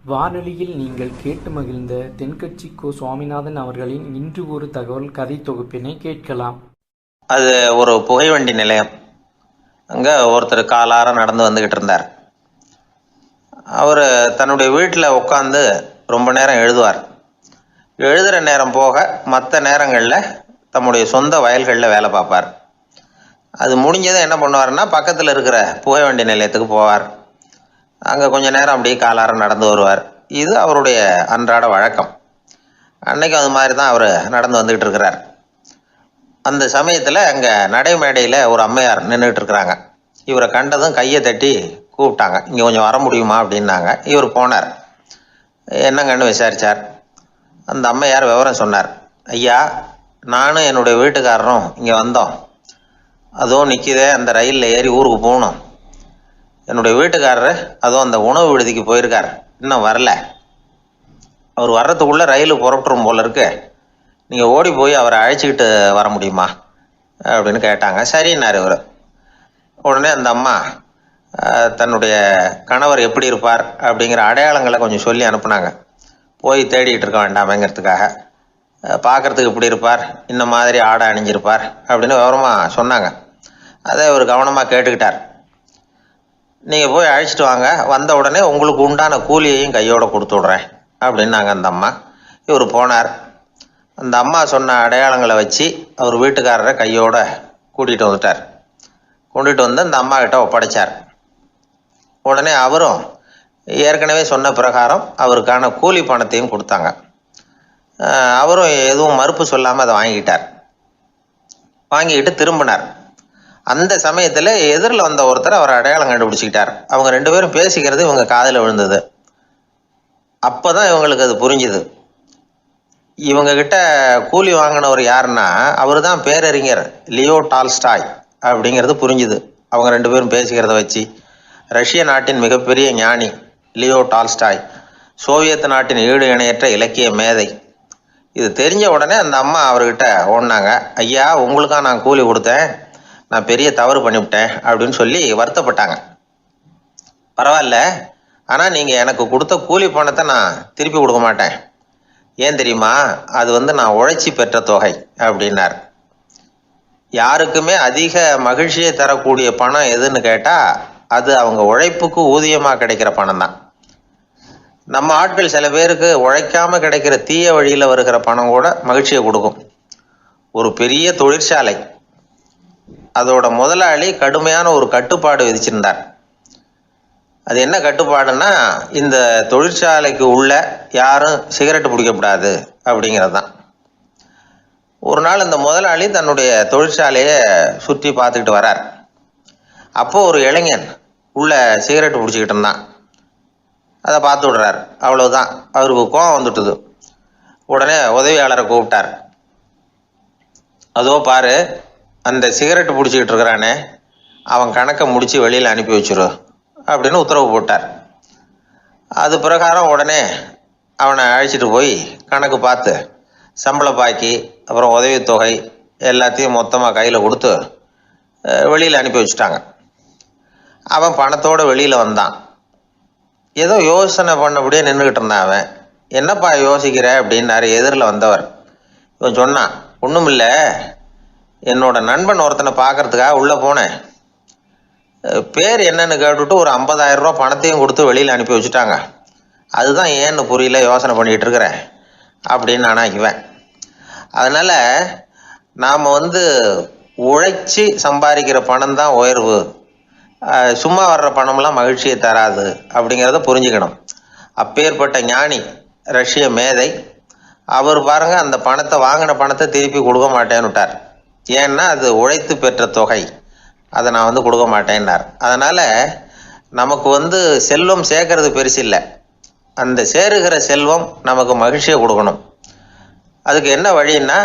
வானொலியில் நீங்கள் கேட்டு மகிழ்ந்த தென்கட்சி கோ. சுவாமிநாதன் அவர்களின் இன்று ஒரு தகவல் கதை தொகுப்பினை கேட்கலாம். அது ஒரு புகைவண்டி நிலையம். அங்கே ஒருத்தர் காலார நடந்து வந்துக்கிட்டு இருந்தார். அவர் தன்னுடைய வீட்டில் உட்காந்து ரொம்ப நேரம் எழுதுவார். எழுதுகிற நேரம் போக மற்ற நேரங்களில் தம்முடைய சொந்த வயல்களில் வேலை பார்ப்பார். அது முடிஞ்சதை என்ன பண்ணுவார்னா, பக்கத்தில் இருக்கிற புகைவண்டி நிலையத்துக்கு போவார். அங்கே கொஞ்சம் நேரம் அப்படியே காலார நடந்து வருவார். இது அவருடைய அன்றாட வழக்கம். அன்னைக்கும் அது மாதிரி தான் அவர் நடந்து வந்துக்கிட்டு இருக்கிறார். அந்த சமயத்தில் அங்கே நடைமேடையில் ஒரு அம்மையார் நின்றுட்டு இருக்கிறாங்க. இவரை கண்டதும் கையை தட்டி கூப்பிட்டாங்க. இங்கே கொஞ்சம் வர முடியுமா அப்படின்னாங்க. இவர் போனார். என்னங்கன்னு விசாரித்தார். அந்த அம்மையார் விவரம் சொன்னார். ஐயா, நானும் என்னுடைய வீட்டுக்காரரும் இங்கே வந்தோம். அதுவும் நிற்கிதே, அந்த ரயிலில் ஏறி ஊருக்கு போகணும். என்னுடைய வீட்டுக்காரர் அதுவும் அந்த உணவு விடுதிக்கு போயிருக்கார், இன்னும் வரல. அவர் வர்றதுக்குள்ளே ரயில் புறப்பட்டுரும் போல இருக்கு. நீங்கள் ஓடி போய் அவரை அழைச்சிக்கிட்டு வர முடியுமா அப்படின்னு கேட்டாங்க. சரின்னார் இவர். உடனே அந்த அம்மா தன்னுடைய கணவர் எப்படி இருப்பார் அப்படிங்கிற அடையாளங்களை கொஞ்சம் சொல்லி அனுப்புனாங்க. போய் தேடிக்கிட்டு இருக்க வேண்டாமேங்கிறதுக்காக. பார்க்குறதுக்கு இப்படி இருப்பார், இந்த மாதிரி ஆடை அணிஞ்சிருப்பார் அப்படின்னு விவரமாக சொன்னாங்க. அதை இவர் கவனமாக கேட்டுக்கிட்டார். நீங்கள் போய் அழைச்சிட்டு வாங்க, வந்த உடனே உங்களுக்கு உண்டான கூலியையும் கையோடு கொடுத்து விட்றேன் அப்படின்னாங்க அந்த அம்மா. இவர் போனார். அந்த அம்மா சொன்ன அடையாளங்களை வச்சு அவர் வீட்டுக்காரரை கையோட கூட்டிகிட்டு வந்துட்டார். கொண்டுட்டு வந்து அந்த அம்மா கிட்ட ஒப்படைச்சார். உடனே அவரும் ஏற்கனவே சொன்ன பிரகாரம் அவருக்கான கூலி பணத்தையும் கொடுத்தாங்க. அவரும் எதுவும் மறுப்பு சொல்லாமல் அதை வாங்கிக்கிட்டார். வாங்கிக்கிட்டு திரும்பினார். அந்த சமயத்தில் எதிரில் வந்த ஒருத்தர் அவர் அடையாளம் கண்டுபிடிச்சிக்கிட்டார். அவங்க ரெண்டு பேரும் பேசிக்கிறது இவங்க காதில் விழுந்தது. அப்போ தான் இவங்களுக்கு அது புரிஞ்சுது. இவங்கக்கிட்ட கூலி வாங்கினவர் யாருன்னா, அவர் தான் பேரறிஞர் லியோ டால்ஸ்டாய் அப்படிங்கிறது புரிஞ்சுது. அவங்க ரெண்டு பேரும் பேசிக்கிறத வச்சு. ரஷ்ய நாட்டின் மிகப்பெரிய ஞானி லியோ டால்ஸ்டாய், சோவியத் நாட்டின் ஈடு இணையற்ற இலக்கிய மேதை. இது தெரிஞ்ச உடனே அந்த அம்மா அவர்கிட்ட ஓடினாங்க. ஐயா, உங்களுக்காக நான் கூலி கொடுத்தேன், நான் பெரிய தவறு பண்ணிவிட்டேன் அப்படின்னு சொல்லி வருத்தப்பட்டாங்க. பரவாயில்ல, ஆனால் நீங்கள் எனக்கு கொடுத்த கூலி பணத்தை நான் திருப்பி கொடுக்க மாட்டேன். ஏன் தெரியுமா? அது நான் உழைச்சி பெற்ற தொகை அப்படின்னார். யாருக்குமே அதிக மகிழ்ச்சியை தரக்கூடிய பணம் எதுன்னு கேட்டால், அது அவங்க உழைப்புக்கு ஊதியமாக கிடைக்கிற பணம் தான். நம்ம ஆட்கள் சில பேருக்கு உழைக்காமல் கிடைக்கிற தீய வழியில் வருகிற பணம் கூட மகிழ்ச்சியை கொடுக்கும். ஒரு பெரிய தொழிற்சாலை, அதோட முதலாளி கடுமையான ஒரு கட்டுப்பாடு விதிச்சிருந்தார். அது என்ன கட்டுப்பாடுன்னா, இந்த தொழிற்சாலைக்கு உள்ள யாரும் சிகரெட்டு பிடிக்கக்கூடாது அப்படிங்கிறது தான். ஒரு நாள் இந்த முதலாளி தன்னுடைய தொழிற்சாலையை சுற்றி பார்த்துக்கிட்டு வரார். அப்போது ஒரு இளைஞன் உள்ள சிகரெட்டு பிடிச்சிக்கிட்டு இருந்தான். அதை பார்த்து விடுறார். அவ்வளவுதான், அவருக்கு கோபம் வந்துட்டுது. உடனே உதவியாளரை கூப்பிட்டார். அதோ பாரு, அந்த சிகரெட்டு பிடிச்சிக்கிட்டு இருக்கிறானே, அவன் கணக்கை முடித்து வெளியில் அனுப்பி வச்சிரு அப்படின்னு உத்தரவு போட்டார். அது பிரகாரம் உடனே அவனை அழைச்சிட்டு போய் கணக்கு பார்த்து சம்பள பாக்கி, அப்புறம் உதவித்தொகை எல்லாத்தையும் மொத்தமாக கையில் கொடுத்து வெளியில் அனுப்பி வச்சுட்டாங்க. அவன் பணத்தோடு வெளியில் வந்தான். ஏதோ யோசனை பண்ணபடியே நின்றுக்கிட்டு இருந்தான். அவன், என்னப்பா யோசிக்கிற அப்படின்னாரு எதிரில் வந்தவர். இவன் சொன்னான், ஒன்றும் இல்லை, என்னோட நண்பன் ஒருத்தனை பார்க்கறதுக்காக உள்ளே போனேன். பேர் என்னன்னு கேட்டுவிட்டு ஒரு 50,000 ரூபா பணத்தையும் கொடுத்து வெளியில் அனுப்பி வச்சுட்டாங்க. அதுதான் ஏன்னு புரியல, யோசனை பண்ணிகிட்டு இருக்கிறேன் அப்படின்னு நானா இவன். அதனால் நாம் உழைச்சி சம்பாதிக்கிற பணம் தான் உயர்வு, சும்மா வர்ற பணம்லாம் மகிழ்ச்சியை தராது அப்படிங்கிறத புரிஞ்சுக்கணும். அப்பேற்பட்ட ஞானி, ரஷ்ய மேதை, அவர் பாருங்க, அந்த பணத்தை, வாங்கின பணத்தை திருப்பி கொடுக்க மாட்டேன்னு விட்டார். ஏன்னா அது உழைத்து பெற்ற தொகை, அதை நான் கொடுக்க மாட்டேன்னார். அதனால் நமக்கு செல்வம் சேர்க்கறது பெருசு இல்லை, அந்த சேருகிற செல்வம் நமக்கு மகிழ்ச்சியை கொடுக்கணும். அதுக்கு என்ன வழின்னா,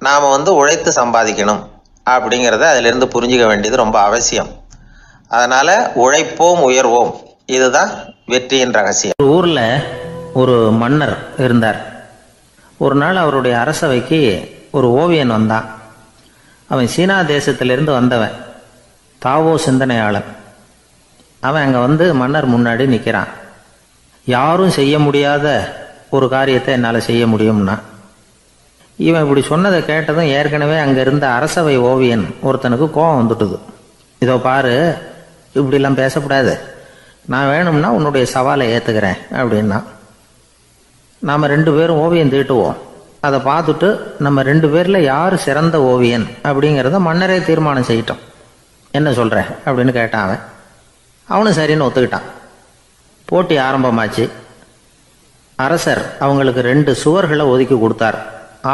நாம் உழைத்து சம்பாதிக்கணும் அப்படிங்கிறத அதிலிருந்து புரிஞ்சிக்க வேண்டியது ரொம்ப அவசியம். அதனால் உழைப்போம் உயர்வோம், இதுதான் வெற்றியின் ரகசியம். ஒரு ஊரில் ஒரு மன்னர் இருந்தார். ஒரு நாள் அவருடைய அரசவைக்கு ஒரு ஓவியன் வந்தான். அவன் சீனா தேசத்திலிருந்து வந்தவன், தாவோ சிந்தனையாளன். அவன் அங்கே மன்னர் முன்னாடி நிற்கிறான். யாரும் செய்ய முடியாத ஒரு காரியத்தை என்னால் செய்ய முடியும்னா. இவன் இப்படி சொன்னதை கேட்டதும் ஏற்கனவே அங்கே இருந்த அரசவை ஓவியன் ஒருத்தனுக்கு கோபம் வந்துட்டுது. இதோ பாரு, இப்படிலாம் பேசக்கூடாது, நான் வேணும்னா உன்னுடைய சவாலை ஏற்றுக்கிறேன் அப்படின்னா. நாம் 2 பேரும் ஓவியம் தீட்டுவோம், அதை பார்த்துட்டு நம்ம 2 பேரில் யார் சிறந்த ஓவியன் அப்படிங்கிறத மன்னரே தீர்மானம் செய்யட்டும், என்ன சொல்கிற அப்படின்னு கேட்டான் அவன். அவனும் சரின்னு ஒத்துக்கிட்டான். போட்டி ஆரம்பமாச்சு. அரசர் அவங்களுக்கு 2 சுவர்களை ஒதுக்கி கொடுத்தார்.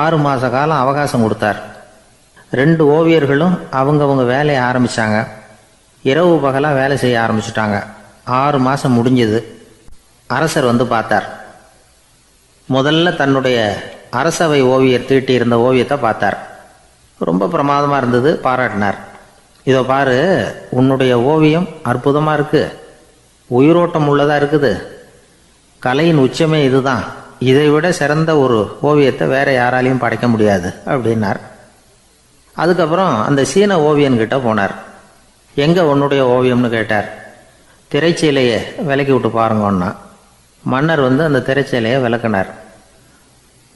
6 மாத காலம் அவகாசம் கொடுத்தார். 2 ஓவியர்களும் அவங்கவுங்க வேலையை ஆரம்பித்தாங்க. இரவு பகலாக வேலை செய்ய ஆரம்பிச்சுட்டாங்க. 6 மாதம் முடிஞ்சது. அரசர் வந்து பார்த்தார். முதல்ல தன்னுடைய அரசவை ஓவியர் தீட்டியிருந்த ஓவியத்தை பார்த்தார். ரொம்ப பிரமாதமாக இருந்தது, பாராட்டினார். இதோ பாரு, உன்னுடைய ஓவியம் அற்புதமாக இருக்குது, உயிரோட்டம் உள்ளதாக இருக்குது, கலையின் உச்சமே இதுதான், இதை விட சிறந்த ஒரு ஓவியத்தை வேற யாராலையும் படைக்க முடியாது அப்படின்னார். அதுக்கப்புறம் அந்த சீன ஓவியன்கிட்ட போனார். எங்கே உன்னுடைய ஓவியம்னு கேட்டார். திரைச்சீலையை விலக்கி விட்டு பாருங்கன்னா. மன்னர் வந்து அந்த திரைச்சீலையை விளக்குனார்.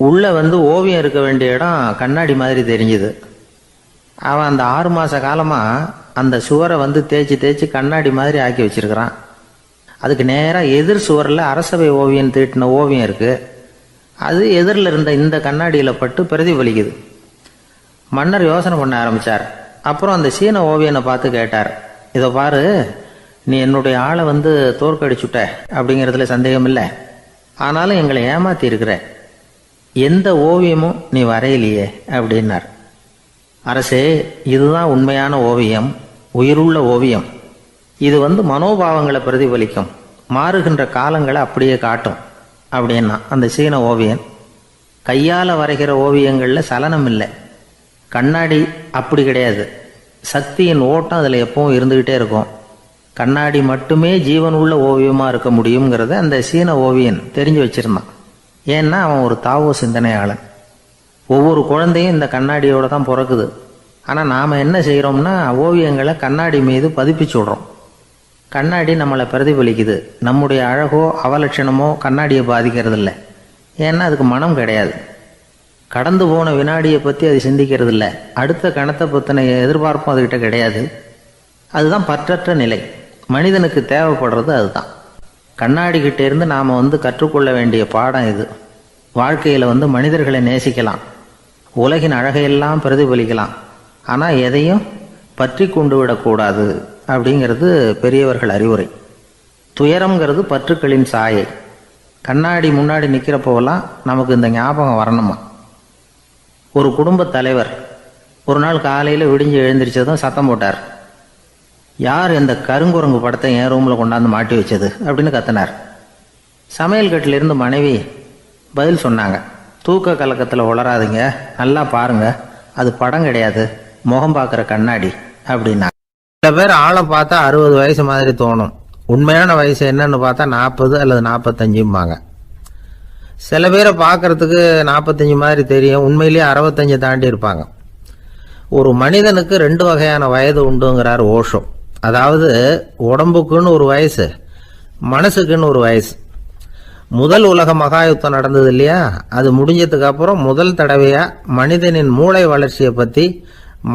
உள்ளே வந்து ஓவியம் இருக்க வேண்டிய இடம் கண்ணாடி மாதிரி தெரிஞ்சுது. அவன் அந்த 6 மாத காலமாக அந்த சுவரை வந்து தேய்ச்சி தேய்ச்சி கண்ணாடி மாதிரி ஆக்கி வச்சிருக்கிறான். அதுக்கு நேராக எதிர் சுவரில் அரசவை ஓவியன் தீட்டின ஓவியம் இருக்குது. அது எதிரில் இருந்த இந்த கண்ணாடியில் பட்டு பிரதிபலிக்குது. மன்னர் யோசனை பண்ண ஆரம்பித்தார். அப்புறம் அந்த சீன ஓவியனை பார்த்து கேட்டார், இதை பாரு, நீ என்னுடைய ஆளை வந்து தோற்கடிச்சுட்ட அப்படிங்கிறதுல சந்தேகம் இல்லை, ஆனாலும் எங்களை ஏமாத்தி இருக்கிற, எந்த ஓவியமும் நீ வரையிலையே அப்படின்னார். அரசே, இதுதான் உண்மையான ஓவியம், உயிருள்ள ஓவியம். இது வந்து மனோபாவங்களை பிரதிபலிக்கும், மாறுகின்ற காலங்களை அப்படியே காட்டும் அப்படின்னா அந்த சீன ஓவியன். கையால் வரைகிற ஓவியங்களில் சலனம் இல்லை, கண்ணாடி அப்படி கிடையாது, சக்தியின் ஓட்டம் அதில் எப்பவும் இருந்துக்கிட்டே இருக்கும். கண்ணாடி மட்டுமே ஜீவனுள்ள ஓவியமாக இருக்க முடியுங்கிறத அந்த சீன ஓவியன் தெரிஞ்சு வச்சிருந்தான். ஏன்னா அவன் ஒரு தாவோ சிந்தனையாளன். ஒவ்வொரு குழந்தையும் இந்த கண்ணாடியோடு தான் பிறக்குது. ஆனால் நாம் என்ன செய்கிறோம்னா ஓவியங்களை கண்ணாடி மீது பதிப்பிச்சு விடுறோம். கண்ணாடி நம்மளை பிரதிபலிக்குது. நம்முடைய அழகோ அவலட்சணமோ கண்ணாடியை பாதிக்கிறது இல்லை. ஏன்னா அதுக்கு மனம் கிடையாது. கடந்து போன வினாடியை பற்றி அது சிந்திக்கிறது இல்லை. அடுத்த கணத்தை பற்றின எதிர்பார்ப்பும் அதுகிட்ட கிடையாது. அதுதான் பற்றற்ற நிலை. மனிதனுக்கு தேவைப்படுறது அதுதான். கண்ணாடி கிட்டே இருந்து நாம் வந்து கற்றுக்கொள்ள வேண்டிய பாடம் இது. வாழ்க்கையில் வந்து மனிதர்களை நேசிக்கலாம், உலகின் அழகையெல்லாம் பிரதிபலிக்கலாம், ஆனால் எதையும் பற்றி கொண்டு விடக்கூடாது அப்படிங்கிறது பெரியவர்கள் அறிவுரை. துயரம்ங்கிறது பற்றுக்களின் சாயை. கண்ணாடி முன்னாடி நிற்கிறப்போவெல்லாம் நமக்கு இந்த ஞாபகம் வரணுமா. ஒரு குடும்பத் தலைவர் ஒரு நாள் காலையில் விடிஞ்சு எழுந்திரிச்சதும் சத்தம் போட்டார். யார் இந்த கருங்குரங்கு படத்தை என் ரூமில் கொண்டாந்து மாட்டி வச்சது அப்படின்னு கத்தினார். சமையல் கட்டிலிருந்து மனைவி பதில் சொன்னாங்க, தூக்க கலக்கத்தில் உளராதுங்க, நல்லா பாருங்க, அது படம் கிடையாது, முகம் பார்க்குற கண்ணாடி அப்படின்னா. சில பேர் ஆளை பார்த்தா 60 வயசு மாதிரி தோணும், உண்மையான வயசு என்னன்னு பார்த்தா 40 அல்லது 45. சில பேரை பார்க்கறதுக்கு 45 மாதிரி தெரியும், உண்மையிலேயே 65 தாண்டி இருப்பாங்க. ஒரு மனிதனுக்கு 2 வகையான வயது உண்டுங்கிறார் ஓஷோ. அதாவது உடம்புக்குன்னு ஒரு வயசு, மனசுக்குன்னு ஒரு வயசு. முதல் உலக மகாயுத்தம் நடந்தது இல்லையா, அது முடிஞ்சதுக்கு அப்புறம் முதல் தடவையா மனிதனின் மூளை வளர்ச்சியை பற்றி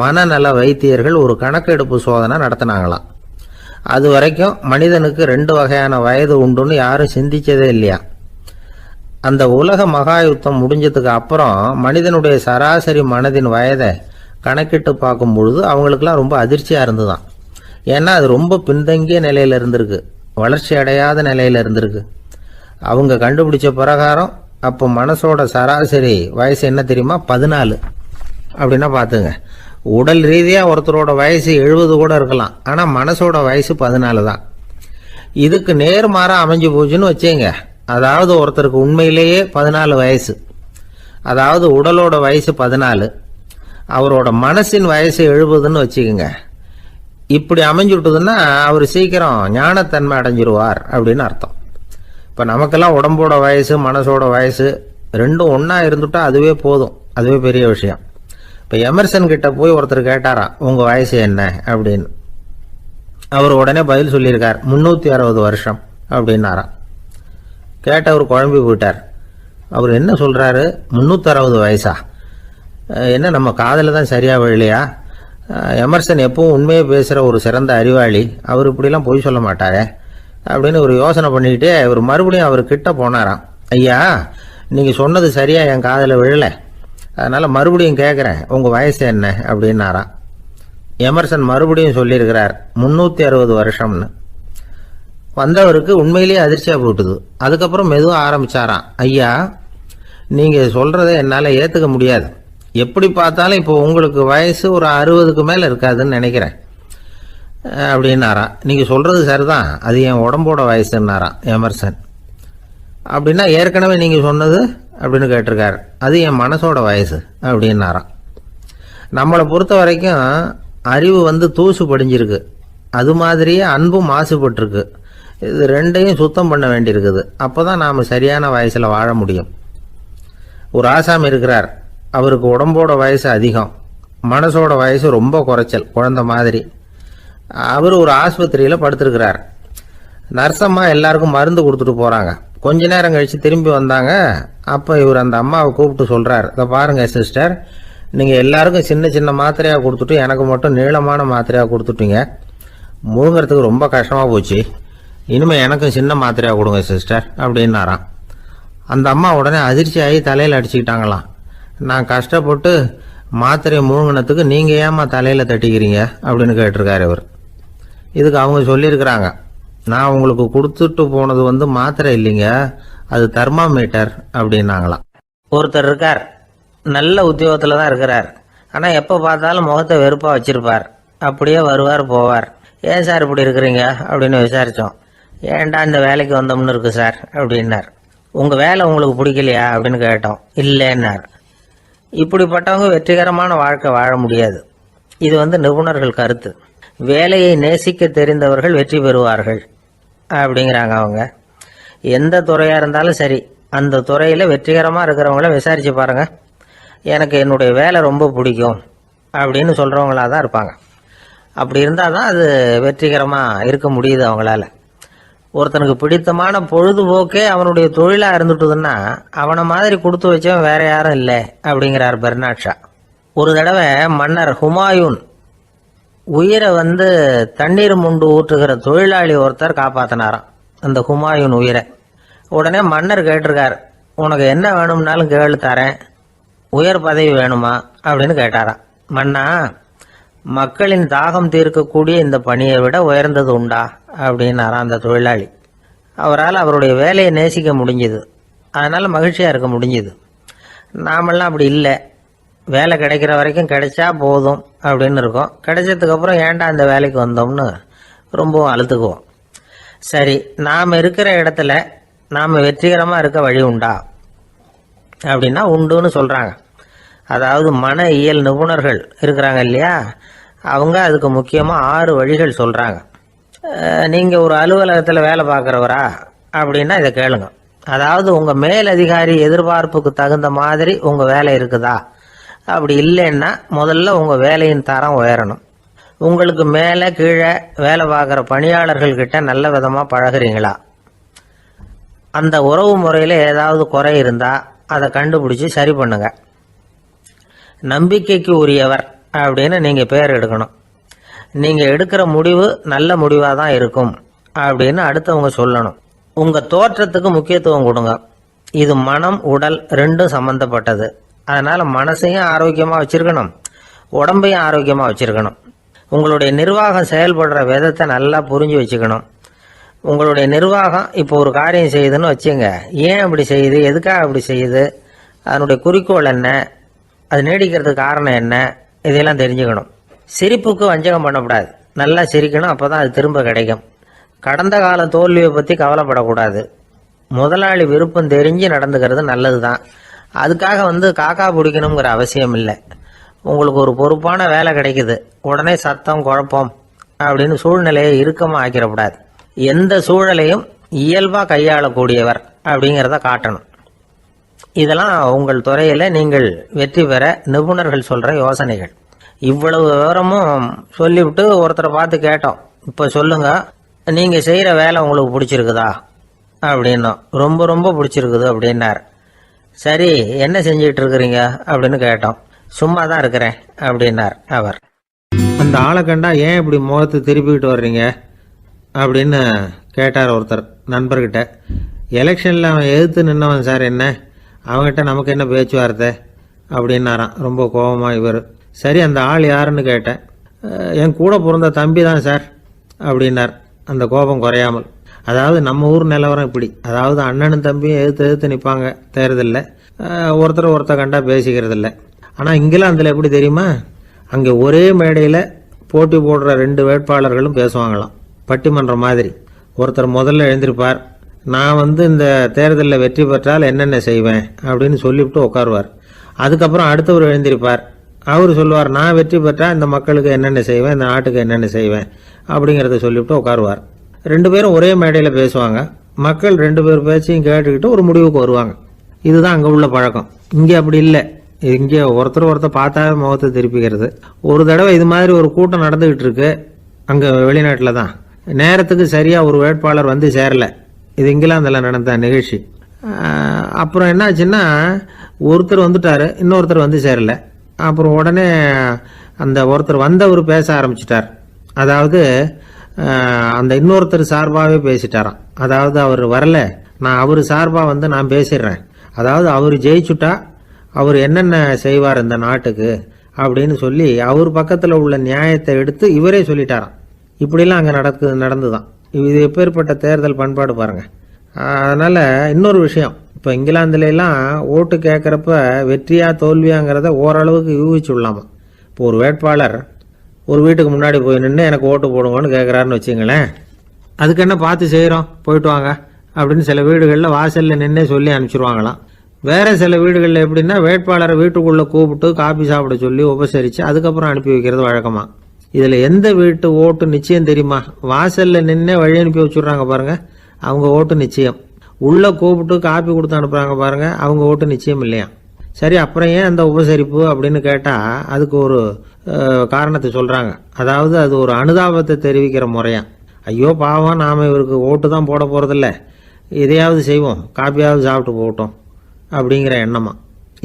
மனநல வைத்தியர்கள் ஒரு கணக்கெடுப்பு சோதனை நடத்தினாங்களாம். அது வரைக்கும் மனிதனுக்கு 2 வகையான வயது உண்டுன்னு யாரும் சிந்திச்சதே இல்லையா. அந்த உலக மகாயுத்தம் முடிஞ்சதுக்கு அப்புறம் மனிதனுடைய சராசரி மனதின் வயதை கணக்கிட்டு பார்க்கும் பொழுது அவங்களுக்கெல்லாம் ரொம்ப அதிர்ச்சியாக இருந்துதான். ஏன்னா அது ரொம்ப பின்தங்கிய நிலையில் இருந்திருக்கு, வளர்ச்சி அடையாத நிலையில் இருந்திருக்கு. அவங்க கண்டுபிடிச்ச பிரகாரம் அப்போ மனசோட சராசரி வயசு என்ன தெரியுமா, 14. அப்படின்னா பார்த்துங்க, உடல் ரீதியாக ஒருத்தரோட வயசு 70 கூட இருக்கலாம், ஆனால் மனசோட வயசு 14 தான். இதுக்கு நேர்மாறாக அமைஞ்சு போச்சுன்னு வச்சேங்க. அதாவது ஒருத்தருக்கு உண்மையிலேயே 14 வயசு, அதாவது உடலோட வயசு 14, அவரோட மனசின் வயசு 70ன்னு வச்சுக்கோங்க. இப்படி அமைஞ்சுட்டுதுன்னா அவர் சீக்கிரம் ஞானத்தன்மை அடைஞ்சிருவார் அப்படின்னு அர்த்தம். இப்போ நமக்கெல்லாம் உடம்போட வயசு மனசோட வயசு ரெண்டும் ஒன்றா இருந்துட்டா அதுவே போதும், அதுவே பெரிய விஷயம். இப்போ எமர்சன் கிட்ட போய் ஒருத்தர் கேட்டாராம், உங்கள் வயசு என்ன அப்படின்னு. அவர் உடனே பதில் சொல்லியிருக்கார், 360 வருஷம் அப்படின்னாராம். கேட்டவர் குழம்பி போயிட்டார். அவர் என்ன சொல்கிறாரு, 360 வயசா? என்ன நம்ம காதில் தான் சரியாக விழலையா? எமர்சன் எப்பவும் உண்மையே பேசுகிற ஒரு சிறந்த அறிவாளி, அவர் இப்படிலாம் பொய் சொல்ல மாட்டாரே அப்படின்னு ஒரு யோசனை பண்ணிக்கிட்டே அவர் மறுபடியும் அவர் கிட்ட போனாராம். ஐயா, நீங்கள் சொன்னது சரியாக என் காதில் விழலை, அதனால் மறுபடியும் கேட்குறேன், உங்கள் வயசு என்ன அப்படின்னாராம். எமர்சன் மறுபடியும் சொல்லியிருக்கிறார் 360 வருஷம்னு. வந்தவருக்கு உண்மையிலேயே அதிர்ச்சியாக போட்டுது. அதுக்கப்புறம் மெதுவாக ஆரம்பிச்சாராம். ஐயா, நீங்கள் சொல்கிறத என்னால் ஏற்றுக்க முடியாது. எப்படி பார்த்தாலும் இப்போ உங்களுக்கு வயசு ஒரு 60க்கு மேலே இருக்காதுன்னு நினைக்கிறேன் அப்படின்னாராம். நீங்கள் சொல்கிறது சரிதான், அது என் உடம்போட வயசுன்னாராம் எமர்சன். அப்படின்னா ஏற்கனவே நீங்கள் சொன்னது அப்படின்னு கேட்டிருக்காரு, அது என் மனசோட வயசு அப்படின்னாராம். நம்மளை பொறுத்த வரைக்கும் அறிவு தூசு படிஞ்சிருக்கு, அது மாதிரியே அன்பும் மாசுபட்டிருக்கு. இது ரெண்டையும் சுத்தம் பண்ண வேண்டியிருக்குது. அப்போ தான் நாம் சரியான வயசில் வாழ முடியும். ஒரு ஆசாமி இருக்கிறார், அவருக்கு உடம்போட வயசு அதிகம், மனசோட வயசு ரொம்ப குறைச்சல், குழந்தை மாதிரி. அவர் ஒரு ஆஸ்பத்திரியில் படுத்திருக்கிறார். நர்சம்மா எல்லாருக்கும் மருந்து கொடுத்துட்டு போகிறாங்க. கொஞ்ச நேரம் கழித்து திரும்பி வந்தாங்க. அப்போ இவர் அந்த அம்மாவை கூப்பிட்டு சொல்கிறார், இதை பாருங்கள் சிஸ்டர், நீங்கள் எல்லாருக்கும் சின்ன சின்ன மாத்திரையாக கொடுத்துட்டு எனக்கு மட்டும் நீளமான மாத்திரையாக கொடுத்துட்டீங்க. முழுங்கிறதுக்கு ரொம்ப கஷ்டமாக போச்சு. இனிமேல் எனக்கும் சின்ன மாத்திரையாக கொடுங்க சிஸ்டர் அப்படின்னாராம். அந்த அம்மா உடனே அதிர்ச்சியாகி தலையில் அடிச்சுக்கிட்டாங்களாம். நான் கஷ்டப்பட்டு மாத்திரையை முழுங்கினத்துக்கு நீங்கள் ஏமா தலையில் தட்டிக்கிறீங்க அப்படின்னு கேட்டிருக்காரு இவர். இதுக்கு அவங்க சொல்லியிருக்கிறாங்க, நான் உங்களுக்கு கொடுத்துட்டு போனது மாத்திரை இல்லைங்க, அது தெர்மாமீட்டர் அப்படின்னாங்களாம். ஒருத்தர் இருக்கார், நல்ல உத்தியோகத்தில் தான் இருக்கிறார். ஆனால் எப்போ பார்த்தாலும் முகத்தை வெறுப்பாக வச்சிருப்பார். அப்படியே வருவார் போவார். ஏன் சார் இப்படி இருக்கிறீங்க அப்படின்னு விசாரித்தோம். ஏன்டா இந்த வேலைக்கு வந்தோம்னு இருக்கு சார் அப்படின்னார். உங்கள் வேலை உங்களுக்கு பிடிக்கலையா அப்படின்னு கேட்டோம். இல்லைன்னார். இப்படிப்பட்டவங்க வெற்றிகரமான வாழ்க்கை வாழ முடியாது. இது நிபுணர்கள் கருத்து. வேலையை நேசிக்க தெரிந்தவர்கள் வெற்றி பெறுவார்கள் அப்படிங்கிறாங்க அவங்க. எந்த துறையாக இருந்தாலும் சரி, அந்த துறையில் வெற்றிகரமாக இருக்கிறவங்கள விசாரித்து பாருங்கள். எனக்கு என்னுடைய வேலை ரொம்ப பிடிக்கும் அப்படின்னு சொல்கிறவங்களாக தான் இருப்பாங்க. அப்படி இருந்தால் தான் அது வெற்றிகரமாக இருக்க முடியுது அவங்களால. ஒருத்தனுக்கு பிடித்தமான பொழுதுபோக்கே அவனுடைய தொழிலாக இருந்துட்டுதுன்னா அவனை மாதிரி கொடுத்து வச்சவன் வேற யாரும் இல்லை அப்படிங்கிறார் பெர்னாட் ஷா. ஒரு தடவை மன்னர் ஹுமாயூன் உயிரை தண்ணீர் முண்டு ஊற்றுகிற தொழிலாளி ஒருத்தர் காப்பாற்றினாராம் அந்த ஹுமாயூன் உயிரை. உடனே மன்னர் கேட்டிருக்கார், உனக்கு என்ன வேணும்னாலும் கேளு தரேன், உயர் பதவி வேணுமா அப்படின்னு கேட்டாராம். மன்னா, மக்களின் தாகம் தீர்க்கக்கூடிய இந்த பணியை விட உயர்ந்தது உண்டா அப்படின்னாராம் அந்த தொழிலாளி. அவரால் அவருடைய வேலையை நேசிக்க முடிஞ்சுது, அதனால் மகிழ்ச்சியாக இருக்க முடிஞ்சுது. நாமெல்லாம் அப்படி இல்லை. வேலை கிடைக்கிற வரைக்கும் கிடைச்சா போதும் அப்படின்னு இருக்கோம். கிடைச்சதுக்கப்புறம் ஏன்டா இந்த வேலைக்கு வந்தோம்னு ரொம்பவும் அழுத்துக்குவோம். சரி, நாம் இருக்கிற இடத்துல நாம் வெற்றிகரமாக இருக்க வழி உண்டா அப்படின்னா உண்டுன்னு சொல்கிறாங்க. அதாவது மன இயல் நிபுணர்கள் இருக்கிறாங்க இல்லையா, அவங்க அதுக்கு முக்கியமாக 6 வழிகள் சொல்கிறாங்க. நீங்கள் ஒரு அலுவலகத்தில் வேலை பார்க்குறவரா அப்படின்னா இதை கேளுங்க. அதாவது உங்கள் மேலதிகாரி எதிர்பார்ப்புக்கு தகுந்த மாதிரி உங்கள் வேலை இருக்குதா? அப்படி இல்லைன்னா முதல்ல உங்கள் வேலையின் தரம் உயரணும். உங்களுக்கு மேலே கீழே வேலை பார்க்குற பணியாளர்கள்கிட்ட நல்ல விதமாக பழகுறீங்களா? அந்த உறவு முறையில் ஏதாவது குறை இருந்தால் அதை கண்டுபிடிச்சி சரி பண்ணுங்க. நம்பிக்கைக்கு உரியவர் அப்படின்னு நீங்கள் பேர் எடுக்கணும். நீங்கள் எடுக்கிற முடிவு நல்ல முடிவாக தான் இருக்கும் அப்படின்னு அடுத்தவங்க சொல்லணும். உங்கள் தோற்றத்துக்கு முக்கியத்துவம் கொடுங்க. இது மனம் உடல் ரெண்டும் சம்மந்தப்பட்டது. அதனால் மனசையும் ஆரோக்கியமாக வச்சுருக்கணும், உடம்பையும் ஆரோக்கியமாக வச்சுருக்கணும். உங்களுடைய நிர்வாகம் செயல்படுற விதத்தை நல்லா புரிஞ்சு வச்சுக்கணும். உங்களுடைய நிர்வாகம் இப்போ ஒரு காரியம் செய்யுதுன்னு வச்சுங்க, ஏன் அப்படி செய்யுது, எதுக்காக அப்படி செய்யுது, அதனுடைய குறிக்கோள் என்ன, அது நீடிக்கிறதுக்கு காரணம் என்ன, இதையெல்லாம் தெரிஞ்சுக்கணும். சிரிப்புக்கு வஞ்சகம் பண்ணக்கூடாது, நல்லா சிரிக்கணும், அப்போ தான் அது திரும்ப கிடைக்கும். கடந்த கால தோல்வியை பற்றி கவலைப்படக்கூடாது. முதலாளி விருப்பம் தெரிஞ்சு நடந்துக்கிறது நல்லது தான். அதுக்காக காக்கா பிடிக்கணுங்கிற அவசியம் இல்லை. உங்களுக்கு ஒரு பொறுப்பான வேலை கிடைக்குது, உடனே சத்தம் குழப்பம் அப்படின்னு சூழ்நிலையை இறுக்கமாக ஆக்கிடக்கூடாது. எந்த சூழலையும் இயல்பாக கையாளக்கூடியவர் அப்படிங்கிறத காட்டணும். இதெல்லாம் உங்கள் துறையில் நீங்கள் வெற்றி பெற நிபுணர்கள் சொல்கிற யோசனைகள். இவ்வளவு விவரமும் சொல்லிவிட்டு ஒருத்தரை பார்த்து கேட்டோம், இப்போ சொல்லுங்க, நீங்கள் செய்கிற வேலை உங்களுக்கு பிடிச்சிருக்குதா அப்படின்னோம். ரொம்ப ரொம்ப பிடிச்சிருக்குது அப்படின்னார். சரி, என்ன செஞ்சிட்டு இருக்கிறீங்க அப்படின்னு கேட்டோம். சும்மா தான் இருக்கிறேன் அப்படின்னார் அவர். அந்த ஆளை கண்டா ஏன் இப்படி முகத்தை திருப்பிக்கிட்டு வர்றீங்க அப்படின்னு கேட்டார் ஒருத்தர் நண்பர்கிட்ட. எலெக்ஷனில் அவன் எதிர்த்து நின்னவன் சார், என்ன அவங்ககிட்ட நமக்கு என்ன பேச்சுவார்த்தை அப்படின்னாராம் ரொம்ப கோபமாக இவர். சரி, அந்த ஆள் யாருன்னு கேட்டேன். என் கூட பிறந்த தம்பி தான் சார் அப்படின்னார் அந்த கோபம் குறையாமல். அதாவது நம்ம ஊர் நிலவரம் இப்படி, அதாவது அண்ணனும் தம்பியும் எதிர்த்து நிற்பாங்க தேர்தலில், ஒருத்தர் கண்டா பேசிக்கிறது இல்லை. ஆனால் இங்கிலாந்தில் எப்படி தெரியுமா, அங்கே ஒரே மேடையில் போட்டி போடுற 2 வேட்பாளர்களும் பேசுவாங்களாம், பட்டிமன்றம் மாதிரி. ஒருத்தர் முதல்ல எழுந்திருப்பார், நான் இந்த தேர்தலில் வெற்றி பெற்றால் என்னென்ன செய்வேன் அப்படின்னு சொல்லிவிட்டு உட்காருவார். அதுக்கப்புறம் அடுத்தவர் எழுந்திருப்பார், அவர் சொல்லுவார், நான் வெற்றி பெற்றால் இந்த மக்களுக்கு என்னென்ன செய்வேன், இந்த நாட்டுக்கு என்னென்ன செய்வேன் அப்படிங்கிறத சொல்லிவிட்டு உட்காருவார். 2 பேரும் ஒரே மேடையில் பேசுவாங்க. மக்கள் 2 பேர் பேச்சையும் கேட்டுக்கிட்டு ஒரு முடிவுக்கு வருவாங்க. இதுதான் அங்கே உள்ள பழக்கம். இங்கே அப்படி இல்லை. இங்கே ஒருத்தர் பார்த்தாவே முகத்தை திருப்பிக்கிறது. ஒரு தடவை இது மாதிரி ஒரு கூட்டம் நடந்துகிட்டு இருக்கு அங்கே வெளிநாட்டில் தான். நேரத்துக்கு சரியாக ஒரு வேட்பாளர் வந்து சேரலை. இது இங்கிலாந்தில் நடந்த நிகழ்ச்சி. அப்புறம் என்னாச்சுன்னா, ஒருத்தர் வந்துட்டாரு, இன்னொருத்தர் வந்து சேரலை. அப்புறம் உடனே அந்த ஒருத்தர் வந்தவர் பேச ஆரம்பிச்சிட்டார். அதாவது அந்த இன்னொருத்தர் சார்பாகவே பேசிட்டாராம். அதாவது அவர் வரல, நான் அவர் சார்பாக நான் பேசிடுறேன். அதாவது அவர் ஜெயிச்சுட்டா அவர் என்னென்ன செய்வார் இந்த நாட்டுக்கு அப்படின்னு சொல்லி அவர் பக்கத்தில் உள்ள நியாயத்தை எடுத்து இவரே சொல்லிட்டாராம். இப்படிலாம் அங்கே நடந்துதான். இது எப்பேற்பட்ட தேர்தல் பண்பாடு பாருங்க. அதனால இன்னொரு விஷயம், இப்போ இங்கிலாந்துலாம் ஓட்டு கேட்குறப்ப வெற்றியா தோல்வியாங்கிறத ஓரளவுக்கு யூகிச்சுடலாமா. இப்போ ஒரு வேட்பாளர் ஒரு வீட்டுக்கு முன்னாடி போய் நின்று எனக்கு ஓட்டு போடுங்கன்னு கேட்குறாருன்னு வச்சுங்களேன், அதுக்கு என்ன பார்த்து செய்கிறோம், போயிட்டு வாங்க அப்படின்னு சில வீடுகளில் வாசலில் நின்று சொல்லி அனுப்பிச்சிருவாங்களாம். வேற சில வீடுகளில் எப்படின்னா, வேட்பாளரை வீட்டுக்குள்ளே கூப்பிட்டு காபி சாப்பிட சொல்லி உபசரித்து அதுக்கப்புறம் அனுப்பி வைக்கிறது வழக்கமாக. இதில் எந்த வீட்டு ஓட்டு நிச்சயம் தெரியுமா? வாசலில் நின்று வழி அனுப்பி வச்சுடுறாங்க பாருங்க, அவங்க ஓட்டு நிச்சயம். உள்ளே கூப்பிட்டு காப்பி கொடுத்து அனுப்புகிறாங்க பாருங்க, அவங்க ஓட்டு நிச்சயம் இல்லையா. சரி, அப்புறம் ஏன் அந்த உபசரிப்பு அப்படின்னு கேட்டால் அதுக்கு ஒரு காரணத்தை சொல்கிறாங்க. அதாவது அது ஒரு அனுதாபத்தை தெரிவிக்கிற முறையா. ஐயோ பாவம், நாம் இவருக்கு ஓட்டு தான் போட போகிறதில்ல, எதையாவது செய்வோம், காப்பியாவது சாப்பிட்டு போகட்டும் அப்படிங்கிற எண்ணமா.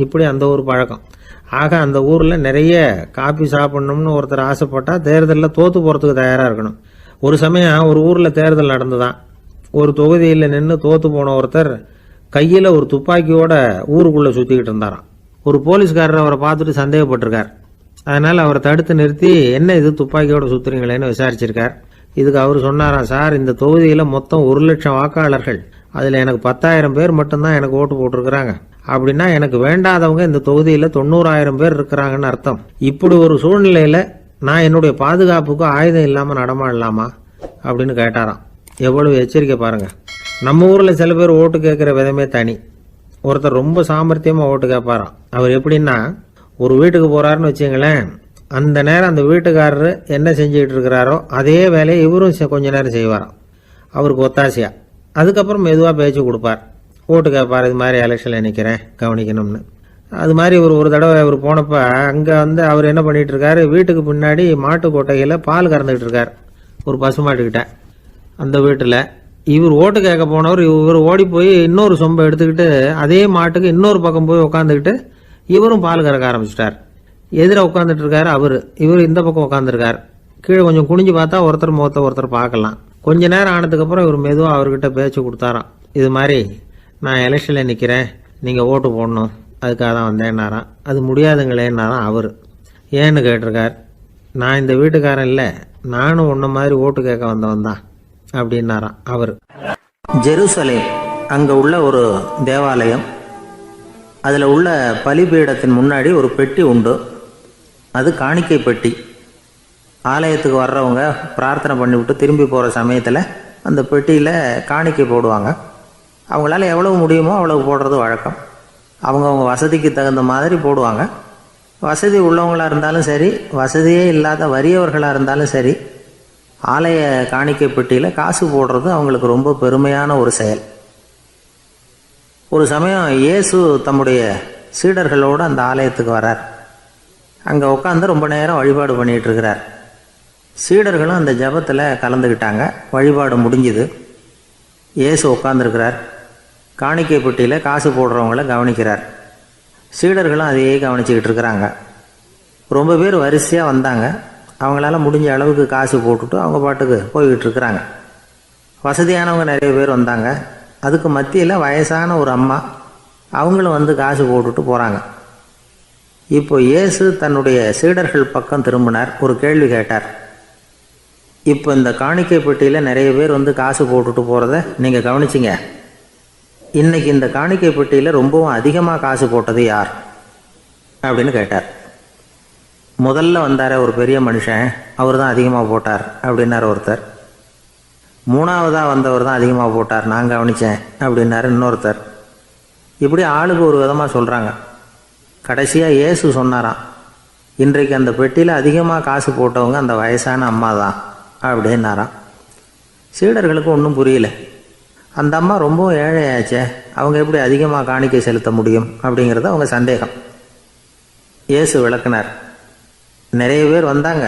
இப்படி அந்த ஒரு பழக்கம். ஆக அந்த ஊரில் நிறைய காப்பி சாப்பிடணும்னு ஒருத்தர் ஆசைப்பட்டால் தேர்தலில் தோற்று போகிறதுக்கு தயாராக இருக்கணும். ஒரு சமயம் ஒரு ஊரில் தேர்தல் நடந்துதான். ஒரு தொகுதியில் நின்று தோற்று போன ஒருத்தர் கையில் ஒரு துப்பாக்கியோட ஊருக்குள்ளே சுற்றிக்கிட்டு இருந்தாராம். ஒரு போலீஸ்காரர் அவரை பார்த்துட்டு சந்தேகப்பட்டிருக்கார். அதனால் அவரை தடுத்து நிறுத்தி, என்ன இது துப்பாக்கியோட சுற்றுறீங்களேன்னு விசாரிச்சிருக்கார். இதுக்கு அவர் சொன்னாராம், சார், இந்த தொகுதியில் மொத்தம் 1,00,000 வாக்காளர்கள், அதில் எனக்கு 10,000 பேர் மட்டும்தான் எனக்கு ஓட்டு போட்டிருக்கிறாங்க. அப்படின்னா எனக்கு வேண்டாதவங்க இந்த தொகுதியில் 90,000 பேர் இருக்கிறாங்கன்னு அர்த்தம். இப்படி ஒரு சூழ்நிலையில் நான் என்னுடைய பாதுகாப்புக்கு ஆயுதம் இல்லாமல் நடமாடலாமா அப்படின்னு கேட்டாராம். எவ்வளவு எச்சரிக்கை பாருங்க. நம்ம ஊரில் சில பேர் ஓட்டு கேட்குற விதமே தனி. ஒருத்தர் ரொம்ப சாமர்த்தியமாக ஓட்டு கேட்பாராம். அவர் எப்படின்னா, ஒரு வீட்டுக்கு போகிறாருன்னு வச்சுங்களேன், அந்த நேரம் அந்த வீட்டுக்காரரு என்ன செஞ்சுக்கிட்டு இருக்கிறாரோ அதே வேலையை இவரும் கொஞ்ச நேரம் செய்வாராம், அவருக்கு ஒத்தாசையா. அதுக்கப்புறம் மெதுவாக பேச்சு கொடுப்பார், ஓட்டு கேட்பார், இது மாதிரி எலெக்ஷனில் நிற்கிறேன் கவனிக்கணும்னு. அது மாதிரி ஒரு தடவை அவர் போனப்போ அங்கே அவர் என்ன பண்ணிட்டு இருக்காரு, வீட்டுக்கு பின்னாடி மாட்டு கொட்டையில் பால் கறந்துக்கிட்டு இருக்கார் ஒரு பசுமாட்டுக்கிட்ட. அந்த வீட்டில் இவர் ஓட்டு கேட்க போனவர் இவர் ஓடி போய் இன்னொரு சொம்பை எடுத்துக்கிட்டு அதே மாட்டுக்கு இன்னொரு பக்கம் போய் உட்காந்துக்கிட்டு இவரும் பால் கறக்க ஆரம்பிச்சிட்டார். எதிர உட்காந்துட்டு இருக்காரு இவர் இந்த பக்கம் உட்காந்துருக்கார். கீழே கொஞ்சம் குனிஞ்சு பார்த்தா ஒருத்தர் முகத்தை ஒருத்தர் பார்க்கலாம். கொஞ்ச நேரம் ஆனதுக்கப்புறம் இவர் மெதுவாக அவர்கிட்ட பேச்சு கொடுத்தாராம். இது மாதிரி நான் எலெக்ஷனில் நிற்கிறேன், நீங்கள் ஓட்டு போடணும், அதுக்காக தான் வந்தேன்னாராம். அது முடியாதுங்களேன்னாராம் அவர். ஏன்னு கேட்டிருக்கார். நான் இந்த வீட்டுக்காரன் இல்லை, நானும் உன்ன மாதிரி ஓட்டு கேட்க வந்தவன் தான் அப்படின்னாராம் அவர். ஜெருசலேம் அங்கே உள்ள ஒரு தேவாலயம், அதில் உள்ள பலிபீடத்தின் முன்னாடி ஒரு பெட்டி உண்டு. அது காணிக்கை பெட்டி. ஆலயத்துக்கு வர்றவங்க பிரார்த்தனை பண்ணிவிட்டு திரும்பி போகிற சமயத்தில் அந்த பெட்டியில் காணிக்கை போடுவாங்க. அவங்களால எவ்வளவு முடியுமோ அவ்வளவு போடுறது வழக்கம். அவங்கவுங்க வசதிக்கு தகுந்த மாதிரி போடுவாங்க. வசதி உள்ளவங்களாக இருந்தாலும் சரி, வசதியே இல்லாத வறியவர்களாக இருந்தாலும் சரி, ஆலய காணிக்கை பெட்டியில் காசு போடுறது அவங்களுக்கு ரொம்ப பெருமையான ஒரு செயல். ஒரு சமயம் இயேசு தம்முடைய சீடர்களோடு அந்த ஆலயத்துக்கு வரார். அங்கே உட்காந்து ரொம்ப நேரம் வழிபாடு பண்ணிகிட்டு இருக்கிறார். சீடர்களும் அந்த ஜபத்தில் கலந்துக்கிட்டாங்க. வழிபாடு முடிஞ்சுது. இயேசு உட்காந்துருக்கிறார். காணிக்கை பெட்டியில் காசு போடுறவங்கள கவனிக்கிறார். சீடர்களும் அதையே கவனிச்சுக்கிட்டு இருக்கிறாங்க. ரொம்ப பேர் வரிசையாக வந்தாங்க. அவங்களால முடிஞ்ச அளவுக்கு காசு போட்டுட்டு அவங்க பாட்டுக்கு போய்கிட்டு இருக்கிறாங்க. வசதியானவங்க நிறைய பேர் வந்தாங்க. அதுக்கு மத்தியில் வயசான ஒரு அம்மா, அவங்களும் வந்து காசு போட்டுட்டு போகிறாங்க. இப்போ இயேசு தன்னுடைய சீடர்கள் பக்கம் திரும்பினார். ஒரு கேள்வி கேட்டார். இப்போ இந்த காணிக்கை பெட்டியில் நிறைய பேர் வந்து காசு போட்டுட்டு போகிறத நீங்கள் கவனிச்சிங்க. இன்னைக்கு இந்த காணிக்கை பெட்டியில் ரொம்பவும் அதிகமாக காசு போட்டது யார் அப்படின்னு கேட்டார். முதல்ல வந்தார ஒரு பெரிய மனுஷன், அவர் தான் அதிகமாக போட்டார் அப்படின்னார் ஒருத்தர். மூணாவதாக வந்தவர் தான் அதிகமாக போட்டார், நான் கவனித்தேன் அப்படின்னாரு இன்னொருத்தர். இப்படி ஆளுக்கு ஒரு விதமாக சொல்கிறாங்க. கடைசியாக இயேசு சொன்னாராம், இன்றைக்கு அந்த பெட்டியில் அதிகமாக காசு போட்டவங்க அந்த வயசான அம்மா தான் அப்படின்னாராம். சீடர்களுக்கு ஒன்றும் புரியல. அந்த அம்மா ரொம்பவும் ஏழையாச்சே, அவங்க எப்படி அதிகமாக காணிக்கை செலுத்த முடியும் அப்படிங்கிறது அவங்க சந்தேகம். இயேசு விளக்குனார். நிறைய பேர் வந்தாங்க,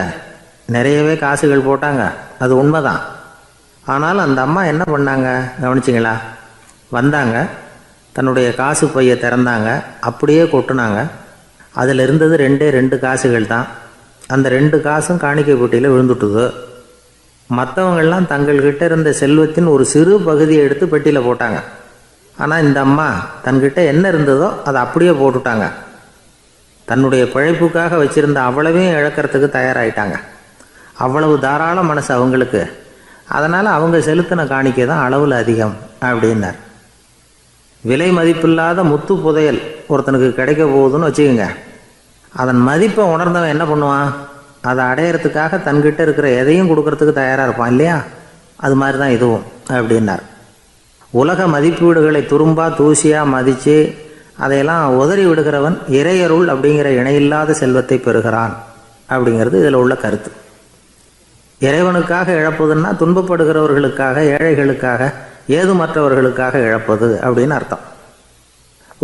நிறையவே காசுகள் போட்டாங்க, அது உண்மைதான். ஆனால் அந்த அம்மா என்ன பண்ணாங்க கவனிச்சிங்களா? வந்தாங்க, தன்னுடைய காசு பையை திறந்தாங்க, அப்படியே கொட்டுனாங்க. அதில் இருந்தது ரெண்டு காசுகள் தான். அந்த 2 காசும் காணிக்கை பெட்டியில் விழுந்துட்டுது. மற்றவங்கள்லாம் தங்கள்கிட்ட இருந்த செல்வத்தின் ஒரு சிறு பகுதியை எடுத்து பெட்டியில் போட்டாங்க. ஆனால் இந்த அம்மா தன்கிட்ட என்ன இருந்ததோ அதை அப்படியே போட்டுட்டாங்க. தன்னுடைய பிழைப்புக்காக வச்சுருந்த அவ்வளவையும் இழக்கிறதுக்கு தயாராகிட்டாங்க. அவ்வளவு தாராள மனசு அவங்களுக்கு. அதனால் அவங்க செலுத்தின காணிக்கை தான் அளவில் அதிகம் அப்படின்னார். விலை மதிப்பில்லாத முத்து புதையல் ஒருத்தனுக்கு கிடைக்க போகுதுன்னு வச்சுக்கோங்க. அதன் மதிப்பை உணர்ந்தவன் என்ன பண்ணுவான்? அதை அடையிறதுக்காக தன்கிட்ட இருக்கிற எதையும் கொடுக்கறதுக்கு தயாராக இருப்பான் இல்லையா? அது மாதிரி தான் இதுவும் அப்படின்னார். உலக மதிப்பீடுகளை துரும்பா தூசியாக மதித்து அதையெல்லாம் உதறி விடுகிறவன் இறையருள் அப்படிங்கிற இணையில்லாத செல்வத்தை பெறுகிறான் அப்படிங்கிறது இதில் உள்ள கருத்து. இறைவனுக்காக இழப்பதுன்னா துன்பப்படுகிறவர்களுக்காக, ஏழைகளுக்காக, ஏதுமற்றவர்களுக்காக இழப்பது அப்படின்னு அர்த்தம்.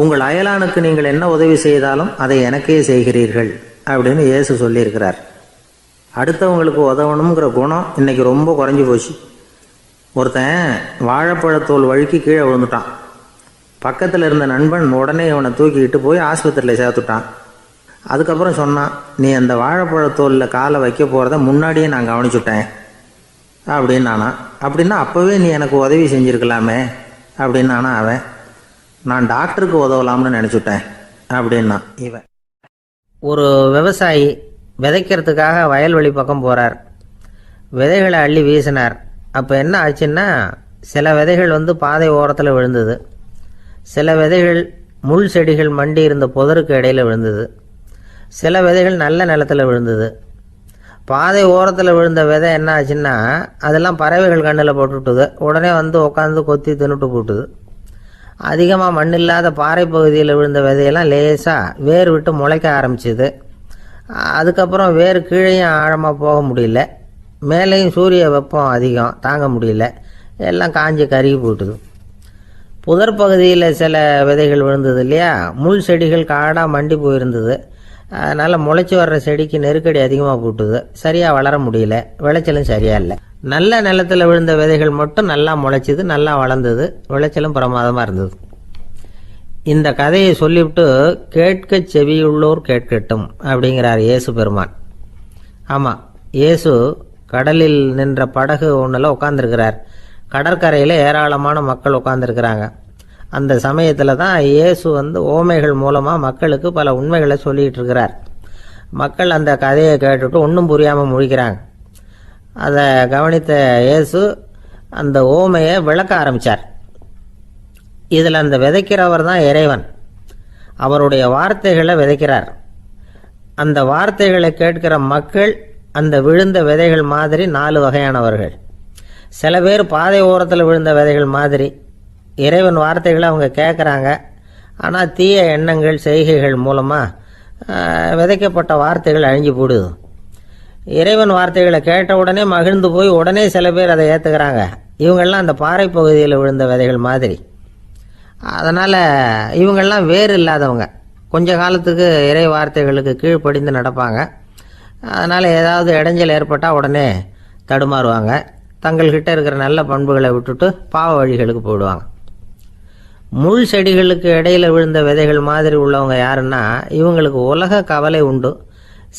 உங்கள் அயலானுக்கு நீங்கள் என்ன உதவி செய்தாலும் அதை எனக்கே செய்கிறீர்கள் அப்படின்னு இயேசு சொல்லியிருக்கிறார். அடுத்தவங்களுக்கு உதவணுங்கிற குணம் இன்னைக்கு ரொம்ப குறைஞ்சி போச்சு. ஒருத்தன் வாழைப்பழத்தோல் வழுக்கி கீழே விழுந்துட்டான். பக்கத்தில் இருந்த நண்பன் உடனே இவனை தூக்கிக்கிட்டு போய் ஆஸ்பத்திரியில் சேர்த்துட்டான். அதுக்கப்புறம் சொன்னான், நீ அந்த வாழைப்பழத்தோலில் காலை வைக்க போகிறத முன்னாடியே நான் கவனிச்சுட்டேன் அப்படின்னானா. அப்படின்னா அப்போவே நீ எனக்கு உதவி செஞ்சுருக்கலாமே அப்படின்னானா அவன். நான் டாக்டருக்கு உதவலாம்னு நினச்சிட்டேன் அப்படின்னா இவன். ஒரு விவசாயி விதைக்கிறதுக்காக வயல்வெளி பக்கம் போகிறார். விதைகளை அள்ளி வீசினார். அப்போ என்ன ஆச்சுன்னா, சில விதைகள் பாதை ஓரத்தில் விழுந்தது. சில விதைகள் முள் செடிகள் மண்டி இருந்த புதருக்கு இடையில் விழுந்தது. சில விதைகள் நல்ல நிலத்தில் விழுந்தது. பாதை ஓரத்தில் விழுந்த விதை என்ன ஆச்சுன்னா, அதெல்லாம் பறவைகள் கண்ணில் போட்டுவிட்டுது. உடனே உட்காந்து கொத்தி தின்னுட்டு போட்டுது. அதிகமாக மண் இல்லாத பாறை பகுதியில் விழுந்த விதையெல்லாம் லேசாக வேர் விட்டு முளைக்க ஆரம்பிச்சிது. அதுக்கப்புறம் வேர் கீழேயும் ஆழமாக போக முடியல, மேலேயும் சூரிய வெப்பம் அதிகம் தாங்க முடியல, எல்லாம் காஞ்சி கருகி போட்டுது. புதர் பகுதியில் சில விதைகள் விழுந்தது இல்லையா, முள் செடிகள் காடாக மண்டி போயிருந்தது. அதனால் முளைச்சி வர்ற செடிக்கு நெருக்கடி அதிகமாக போட்டுது, சரியாக வளர முடியல, விளைச்சலும் சரியாக இல்லை. நல்ல நிலத்தில் விழுந்த விதைகள் மட்டும் நல்லா முளைச்சிது, நல்லா வளர்ந்தது, விளைச்சலும் பிரமாதமாக இருந்தது. இந்த கதையை சொல்லிவிட்டு கேட்க செவியுள்ளோர் கேட்கட்டும் அப்படிங்கிறார் இயேசு பெருமான். ஆமாம், இயேசு கடலில் நின்ற படகு ஒன்றில் உட்காந்துருக்கிறார். கடற்கரையில் ஏராளமான மக்கள் உட்காந்துருக்கிறாங்க. அந்த சமயத்தில் தான் இயேசு ஓமைகள் மூலமாக மக்களுக்கு பல உண்மைகளை சொல்லிகிட்டு இருக்கிறார். மக்கள் அந்த கதையை கேட்டுட்டு ஒன்றும் புரியாமல் முழிக்கிறாங்க. அதை கவனித்த இயேசு அந்த ஓமையை விளக்க ஆரம்பித்தார். இதில் அந்த விதைக்கிறவர் தான் இறைவன். அவருடைய வார்த்தைகளை விதைக்கிறார். அந்த வார்த்தைகளை கேட்கிற மக்கள் அந்த விழுந்த விதைகள் மாதிரி 4 வகையானவர்கள். சில பேர் பாதை ஓரத்தில் விழுந்த விதைகள் மாதிரி இறைவன் வார்த்தைகளை அவங்க கேட்குறாங்க. ஆனால் தீய எண்ணங்கள் செய்கைகள் மூலமாக விதைக்கப்பட்ட வார்த்தைகள் அழிஞ்சு போடுது. இறைவன் வார்த்தைகளை கேட்ட உடனே மகிழ்ந்து போய் உடனே சில பேர் அதை ஏற்றுக்கிறாங்க. இவங்கெல்லாம் அந்த பாறை பகுதியில் விழுந்த விதைகள் மாதிரி. அதனால் இவங்கெல்லாம் வேறு இல்லாதவங்க, கொஞ்ச காலத்துக்கு இறை வார்த்தைகளுக்கு கீழ்ப்படிந்து நடப்பாங்க. அதனால் ஏதாவது இடைஞ்சல் ஏற்பட்டால் உடனே தடுமாறுவாங்க. தங்கள்கிட்ட இருக்கிற நல்ல பண்புகளை விட்டுட்டு பாவ வழிகளுக்கு போயிடுவாங்க. முள் செடிகளுக்கு இடையில விழுந்த விதைகள் மாதிரி உள்ளவங்க யாருன்னா, இவங்களுக்கு உலக கவலை உண்டு,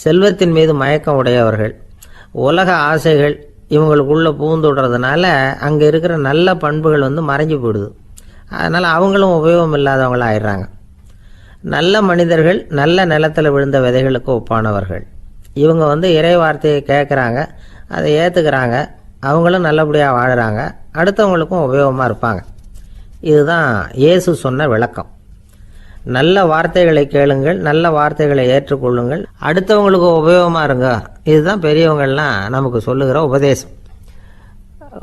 செல்வத்தின் மீது மயக்கம் உடையவர்கள், உலக ஆசைகள் இவங்களுக்குள்ள பூந்துடுறதுனால அங்கே இருக்கிற நல்ல பண்புகள் மறைஞ்சு போயிடுது. அதனால் அவங்களும் உபயோகம் இல்லாதவங்களாக ஆயிடுறாங்க. நல்ல மனிதர்கள் நல்ல நிலத்தில் விழுந்த விதைகளுக்கு ஒப்பானவர்கள். இவங்க இறை வார்த்தையை கேட்குறாங்க, அதை ஏற்றுக்கிறாங்க, அவங்களும் நல்லபடியாக வாழுறாங்க, அடுத்தவங்களுக்கும் உபயோகமாக இருப்பாங்க. இதுதான் இயேசு சொன்ன விளக்கம். நல்ல வார்த்தைகளை கேளுங்கள், நல்ல வார்த்தைகளை ஏற்றுக்கொள்ளுங்கள், அடுத்தவங்களுக்கு உபயோகமாக இருங்க. இதுதான் பெரியவங்கள்லாம் நமக்கு சொல்லுகிற உபதேசம்.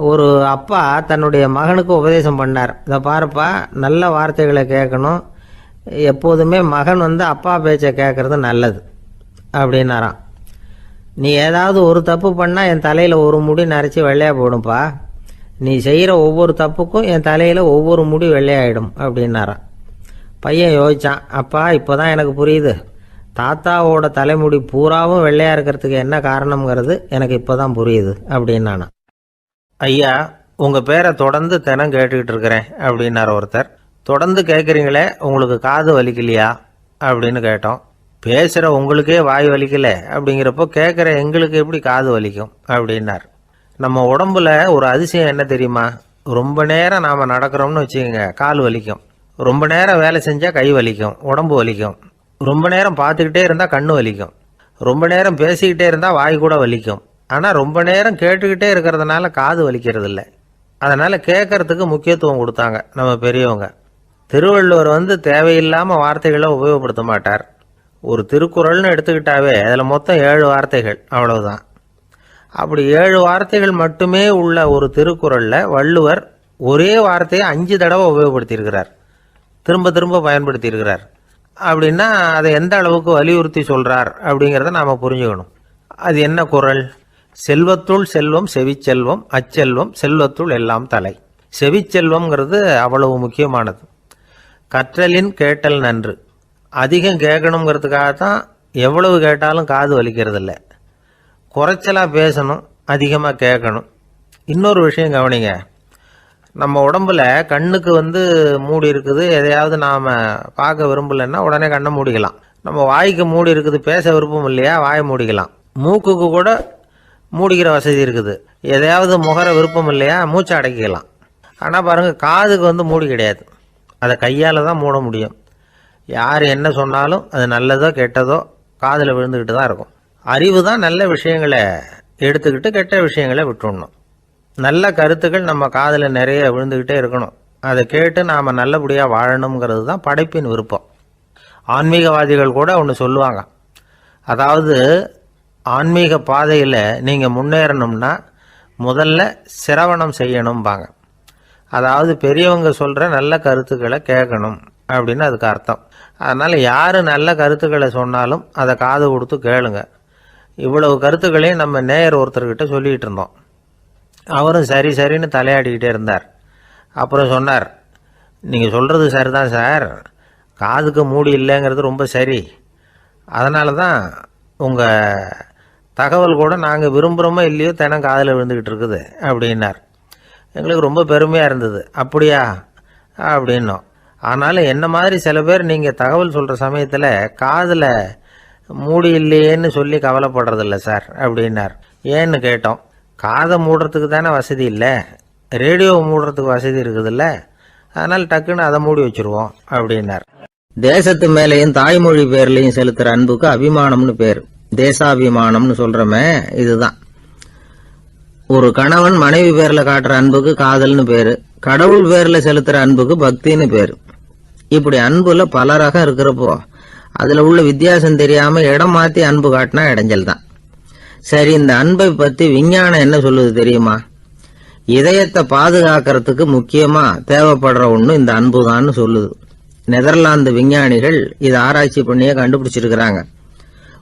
ஒரு அப்பா தன்னுடைய மகனுக்கு உபதேசம் பண்ணார். இதை பாருப்பா, நல்ல வார்த்தைகளை கேட்கணும், எப்போதுமே மகன் அப்பா பேச்சை கேட்கறது நல்லது அப்படின்னாராம். நீ ஏதாவது ஒரு தப்பு பண்ணால் என் தலையில் ஒரு முடி நரைச்சி வெள்ளையாக போடும்பா, நீ செய்கிற ஒவ்வொரு தப்புக்கும் என் தலையில் ஒவ்வொரு முடி வெள்ளையாயிடும் அப்படின்னாராம். பையன் யோசிச்சான், அப்பா இப்போ தான் எனக்கு புரியுது, தாத்தாவோட தலைமுடி பூராவும் வெள்ளையாக இருக்கிறதுக்கு என்ன காரணம்ங்கிறது எனக்கு இப்போ தான் புரியுது அப்படின்னானா. ஐயா, உங்கள் பேரை தொடர்ந்து தினம் கேட்டுக்கிட்டு இருக்கிறேன் அப்படின்னார் ஒருத்தர். தொடர்ந்து கேட்குறீங்களே, உங்களுக்கு காது வலிக்கலையா அப்படின்னு கேட்டோம். பேசுகிற உங்களுக்கே வாய் வலிக்கல அப்படிங்கிறப்போ கேட்குற எங்களுக்கு எப்படி காது வலிக்கும் அப்படின்னார். நம்ம உடம்புல ஒரு அதிசயம் என்ன தெரியுமா? ரொம்ப நேரம் நாம் நடக்கிறோம்னு வச்சுக்கோங்க, கால் வலிக்கும். ரொம்ப நேரம் வேலை செஞ்சால் கை வலிக்கும், உடம்பு வலிக்கும். ரொம்ப நேரம் பார்த்துக்கிட்டே இருந்தால் கண்ணு வலிக்கும். ரொம்ப நேரம் பேசிக்கிட்டே இருந்தால் வாய் கூட வலிக்கும். ஆனால் ரொம்ப நேரம் கேட்டுக்கிட்டே இருக்கிறதுனால காது வலிக்கிறது இல்லை. அதனால் கேட்கறதுக்கு முக்கியத்துவம் கொடுத்தாங்க நம்ம பெரியவங்க. திருவள்ளுவர் தேவையில்லாமல் வார்த்தைகளை உபயோகப்படுத்த மாட்டார். ஒரு திருக்குறள்னு எடுத்துக்கிட்டாவே அதில் மொத்தம் 7 வார்த்தைகள், அவ்வளவுதான். அப்படி 7 வார்த்தைகள் மட்டுமே உள்ள ஒரு திருக்குறளில் வள்ளுவர் ஒரே வார்த்தையை 5 தடவை உபயோகப்படுத்தியிருக்கிறார், திரும்ப திரும்ப பயன்படுத்தியிருக்கிறார். அப்படின்னா அதை எந்த அளவுக்கு வலியுறுத்தி சொல்கிறார் அப்படிங்கிறத நாம் புரிஞ்சுக்கணும். அது என்ன குறள்? செல்வத்துள் செல்வம் செவிச்செல்வம், அச்செல்வம் செல்வத்துள் எல்லாம் தலை. செவிச்செல்வம்ங்கிறது அவ்வளவு முக்கியமானது. கற்றலின் கேட்டல் நன்று. அதிகம் கேட்கணுங்கிறதுக்காகத்தான் எவ்வளவு கேட்டாலும் காது வலிக்கிறது இல்லை. குறைச்சலாக பேசணும், அதிகமாக கேட்கணும். இன்னொரு விஷயம் கவனிங்க, நம்ம உடம்புல கண்ணுக்கு மூடி இருக்குது, எதையாவது நாம் பார்க்க விரும்பலைன்னா உடனே கண்ணை மூடிக்கலாம். நம்ம வாய்க்கு மூடி இருக்குது, பேச விருப்பம் இல்லையா, வாயை மூடிக்கலாம். மூக்குக்கு கூட மூடிக்கிற வசதி இருக்குது, எதையாவது முகர விருப்பம் இல்லையா, மூச்சை அடக்கிக்கலாம். ஆனால் பாருங்கள், காதுக்கு மூடி கிடையாது, அதை கையால் தான் மூட முடியும். யார் என்ன சொன்னாலும் அது நல்லதோ கெட்டதோ காதில் விழுந்துக்கிட்டு தான் இருக்கும். அறிவு தான் நல்ல விஷயங்களை எடுத்துக்கிட்டு கெட்ட விஷயங்களை விட்டுடணும். நல்ல கருத்துக்கள் நம்ம காதில் நிறைய விழுந்துக்கிட்டே இருக்கணும். அதை கேட்டு நாம் நல்லபடியாக வாழணுங்கிறது தான் படைப்பின் விருப்பம். ஆன்மீகவாதிகள் கூட ஒன்று சொல்லுவாங்க, அதாவது ஆன்மீக பாதையில் நீங்கள் முன்னேறணும்னா முதல்ல சிரவணம் செய்யணும்பாங்க. அதாவது பெரியவங்க சொல்கிற நல்ல கருத்துக்களை கேட்கணும் அப்படின்னு அதுக்கு அர்த்தம். அதனால் யார் நல்ல கருத்துக்களை சொன்னாலும் அதை காது கொடுத்து கேளுங்க. இவ்வளவு கருத்துக்களையும் நம்ம நேயர் ஒருத்தர்கிட்ட சொல்லிகிட்டு இருந்தோம். அவரும் சரி சரின்னு தலையாடிக்கிட்டே இருந்தார். அப்புறம் சொன்னார், நீங்கள் சொல்கிறது சரிதான் சார், காதுக்கு மூடி இல்லைங்கிறது ரொம்ப சரி, அதனால தான் உங்கள் தகவல் கூட நாங்கள் விரும்புகிறோமோ இல்லையோ தினம் காதில் விழுந்துக்கிட்டு இருக்குது அப்படின்னார். எங்களுக்கு ரொம்ப பெருமையாக இருந்தது. அப்படியா அப்படின்னோம். ஆனாலும் என்ன மாதிரி சில பேர் நீங்கள் தகவல் சொல்கிற சமயத்தில் காதில் மூடி இல்லையேன்னு சொல்லி கவலைப்படுறதில்ல சார் அப்படின்னார். ஏன்னு கேட்டோம். காதை மூடுறதுக்கு தானே வசதி இல்லை, ரேடியோவை மூடுறதுக்கு வசதி இருக்குதுல்ல, அதனால் டக்குன்னு அதை மூடி வச்சுருவோம் அப்படின்னார். தேசத்து மேலேயும் தாய்மொழி பேர்லையும் செலுத்துகிற அன்புக்கு அபிமானம்னு பேர். தேசாபிமானம்னு சொல்கிறோமே, இதுதான். ஒரு கணவன் மனைவி பேரில் காட்டுற அன்புக்கு காதல்னு பேர். கடவுள் பேரில் செலுத்துகிற அன்புக்கு பக்தின்னு பேர். இப்படி அன்புல பல ரகம் இருக்கிறப்போ அதில் உள்ள வித்தியாசம் தெரியாமல் இடம் மாற்றி அன்பு காட்டினா இடைஞ்சல் தான். சரி, இந்த அன்பை பற்றி விஞ்ஞானம் என்ன சொல்லுது தெரியுமா? இதயத்தை பாதுகாக்கிறதுக்கு முக்கியமாக தேவைப்படுற ஒன்று இந்த அன்பு தான்னு சொல்லுது. நெதர்லாந்து விஞ்ஞானிகள் இதை ஆராய்ச்சி பண்ணியே கண்டுபிடிச்சிருக்கிறாங்க.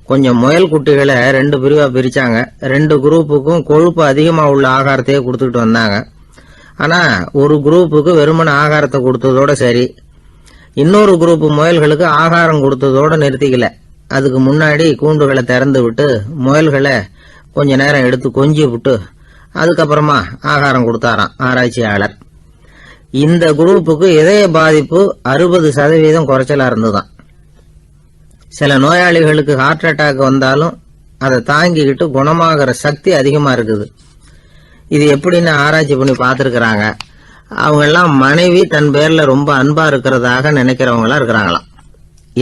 கொஞ்சம் முயல் குட்டிகளை 2 பிரிவாக பிரித்தாங்க. 2 குரூப்புக்கும் கொழுப்பு அதிகமாக உள்ள ஆகாரத்தையே கொடுத்துக்கிட்டு வந்தாங்க. ஆனால் ஒரு குரூப்புக்கு வெறுமன ஆகாரத்தை கொடுத்ததோட சரி, இன்னொரு குரூப்பு முயல்களுக்கு ஆகாரம் கொடுத்ததோடு நிறுத்திக்கல. அதுக்கு முன்னாடி கூண்டுகளை திறந்து விட்டு முயல்களை கொஞ்ச நேரம் எடுத்து கொஞ்சி விட்டு அதுக்கப்புறமா ஆகாரம் கொடுத்தாராம் ஆராய்ச்சியாளர். இந்த குரூப்புக்கு இதய பாதிப்பு 60% குறைச்சலா இருந்துதான். சில நோயாளிகளுக்கு ஹார்ட் அட்டாக் வந்தாலும் அதை தாங்கிக்கிட்டு குணமாகிற சக்தி அதிகமா இருக்குது. இது எப்படின்னு ஆராய்ச்சி பண்ணி பார்த்துருக்கிறாங்க. அவங்க எல்லாம் மனைவி தன் பேர்ல ரொம்ப அன்பா இருக்கிறதாக நினைக்கிறவங்களா இருக்கிறாங்களாம்.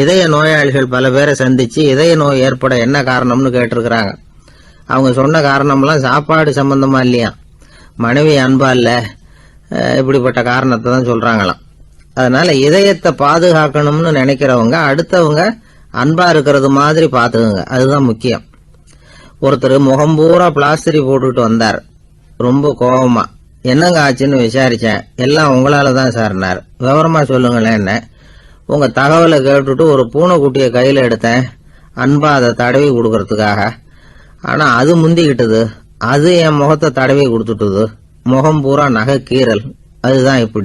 இதய நோயாளிகள் பல பேரை சந்திச்சு இதய நோய் ஏற்பட என்ன காரணம்னு கேட்டிருக்கிறாங்க. அவங்க சொன்ன காரணம்லாம் சாப்பாடு சம்பந்தமா இல்லையா, மனைவி அன்பா இல்ல, இப்படிப்பட்ட காரணத்தை தான் சொல்றாங்களாம். அதனால இதயத்தை பாதுகாக்கணும்னு நினைக்கிறவங்க அடுத்தவங்க அன்பா இருக்கிறது மாதிரி பாத்துக்குங்க, அதுதான் முக்கியம். ஒருத்தர் முகம் பூரா பிளாஸ்டரி போட்டுட்டு வந்தார், ரொம்ப கோபமா. என்னங்க ஆச்சுன்னு விசாரிச்சேன். எல்லாம் உங்களால தான் சார்னார். விவரமா சொல்லுங்களேன். என்ன உங்க தகவலை கேட்டுட்டு ஒரு பூனைக்குட்டியை கையில எடுத்தேன், அன்பா அதை தடவி கொடுக்கறதுக்காக. ஆனா அது முந்திக்கிட்டது, அது என் முகத்தை தடவி கொடுத்துட்டுது. முகம் பூரா நகை கீறல். அதுதான் இப்படி.